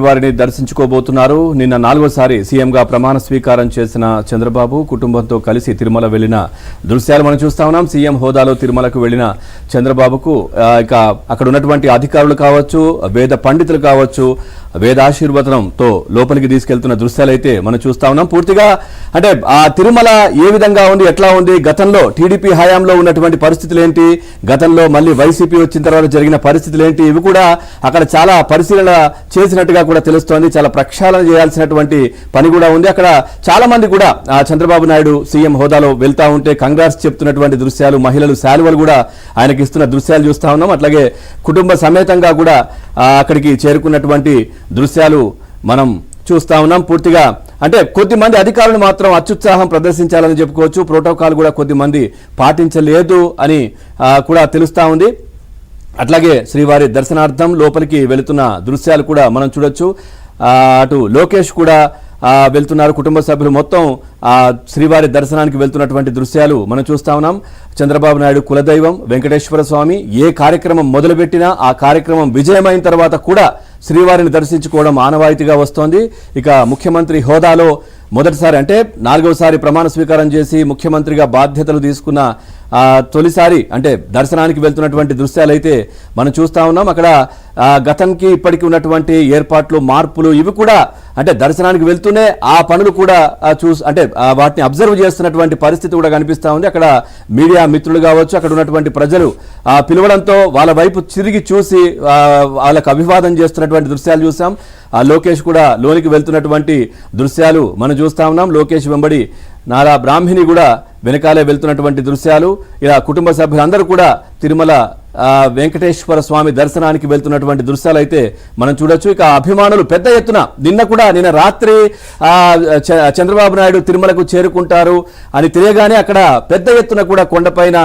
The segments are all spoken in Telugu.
వారిని దర్శించుకోబోతున్నారు. నిన్న 4వసారి సీఎంగా ప్రమాణ స్వీకారం చేసిన చంద్రబాబు కుటుంబంతో కలిసి తిరుమల వెళ్లిన దృశ్యాలు మనం చూస్తా ఉన్నాం. సీఎం హోదాలో తిరుమలకు వెళ్లిన చంద్రబాబుకు ఇక అక్కడ ఉన్నటువంటి అధికారులు కావచ్చు, వేద పండితులు కావచ్చు, వేదాశీర్వచనంతో లోపలికి తీసుకెళ్తున్న దృశ్యాలైతే మనం చూస్తా ఉన్నాం. పూర్తిగా అంటే ఆ తిరుమల ఏ విధంగా ఉంది, ఎట్లా ఉంది, గతంలో టీడీపీ హయాంలో ఉన్నటువంటి పరిస్థితులు ఏంటి, గతంలో మళ్ళీ వైసీపీ వచ్చిన తర్వాత జరిగిన పరిస్థితులు ఏంటి, ఇవి కూడా అక్కడ చాలా పరిశీలన చేసినట్టుగా కూడా తెలుస్తోంది. చాలా ప్రక్షాళన చేయాల్సినటువంటి పని కూడా ఉంది. అక్కడ చాలా మంది కూడా చంద్రబాబు నాయుడు సీఎం హోదాలో వెళ్తా ఉంటే కంగ్రాట్స్ చెప్తున్నటువంటి దృశ్యాలు, మహిళలు శాలువలు కూడా ఆయనకి ఇస్తున్న దృశ్యాలు చూస్తా ఉన్నాం. అట్లాగే కుటుంబ సమేతంగా కూడా అక్కడికి చేరుకున్నటువంటి దృశ్యాలు మనం చూస్తా ఉన్నాం. పూర్తిగా అంటే కొద్దిమంది అధికారులు మాత్రం అత్యుత్సాహం ప్రదర్శించాలని చెప్పుకోవచ్చు. ప్రోటోకాల్ కూడా కొద్దిమంది పాటించలేదు అని కూడా తెలుస్తా ఉంది. అట్లాగే శ్రీవారి దర్శనార్థం లోపలికి వెళుతున్న దృశ్యాలు కూడా మనం చూడొచ్చు. అటు లోకేష్ కూడా వెళ్తున్నారు. కుటుంబ సభ్యులు మొత్తం శ్రీవారి దర్శనానికి వెళ్తున్నటువంటి దృశ్యాలు మనం చూస్తా ఉన్నాం. చంద్రబాబు నాయుడు కులదైవం వెంకటేశ్వర స్వామి. ఏ కార్యక్రమం మొదలుపెట్టినా ఆ కార్యక్రమం విజయమైన తర్వాత కూడా శ్రీవారిని దర్శించుకోవడం ఆనవాయితీగా వస్తోంది. ఇక ముఖ్యమంత్రి హోదాలో మొదటిసారి అంటే 4వసారి ప్రమాణ స్వీకారం చేసి ముఖ్యమంత్రిగా బాధ్యతలు తీసుకున్న తొలిసారి అంటే దర్శనానికి వెళ్తున్నటువంటి దృశ్యాలైతే మనం చూస్తా ఉన్నాం. అక్కడ గతంకి ఇప్పటికీ ఉన్నటువంటి ఏర్పాట్లు, మార్పులు ఇవి కూడా అంటే దర్శనానికి వెళ్తూనే ఆ పనులు కూడా అంటే వాటిని అబ్జర్వ్ చేస్తున్నటువంటి పరిస్థితి కూడా కనిపిస్తా ఉంది. అక్కడ మీడియా మిత్రులు కావచ్చు, అక్కడ ఉన్నటువంటి ప్రజలు పిలవడంతో వాళ్ళ వైపు తిరిగి చూసి వాళ్ళకు అభివాదం చేస్తున్నటువంటి దృశ్యాలు చూసాం. లోకేష్ కూడా లోనికి వెళ్తున్నటువంటి దృశ్యాలు మనం చూస్తా ఉన్నాం. లోకేష్ వెంబడి నారా బ్రాహ్మణి కూడా వెనకాలే వెళ్తున్నటువంటి దృశ్యాలు. ఇలా కుటుంబ సభ్యులందరూ కూడా తిరుమల వెంకటేశ్వర స్వామి దర్శనానికి వెళ్తున్నటువంటి దృశ్యాలు అయితే మనం చూడొచ్చు. ఇక అభిమానులు పెద్ద ఎత్తున నిన్న రాత్రి చంద్రబాబు నాయుడు తిరుమలకు చేరుకుంటారు అని తెలియగానే అక్కడ పెద్ద ఎత్తున కూడా కొండపైన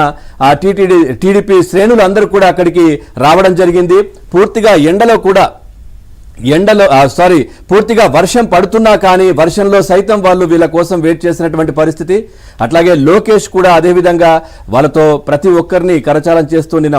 టీడీపీ శ్రేణులు అందరూ కూడా అక్కడికి రావడం జరిగింది. పూర్తిగా పూర్తిగా వర్షం పడుతున్నా కానీ వర్షంలో సైతం వాళ్ళు వీళ్ళ కోసం వెయిట్ చేసినటువంటి పరిస్థితి. అట్లాగే లోకేష్ కూడా అదేవిధంగా వాళ్ళతో ప్రతి ఒక్కరిని కరచాలం చేస్తూ నిన్న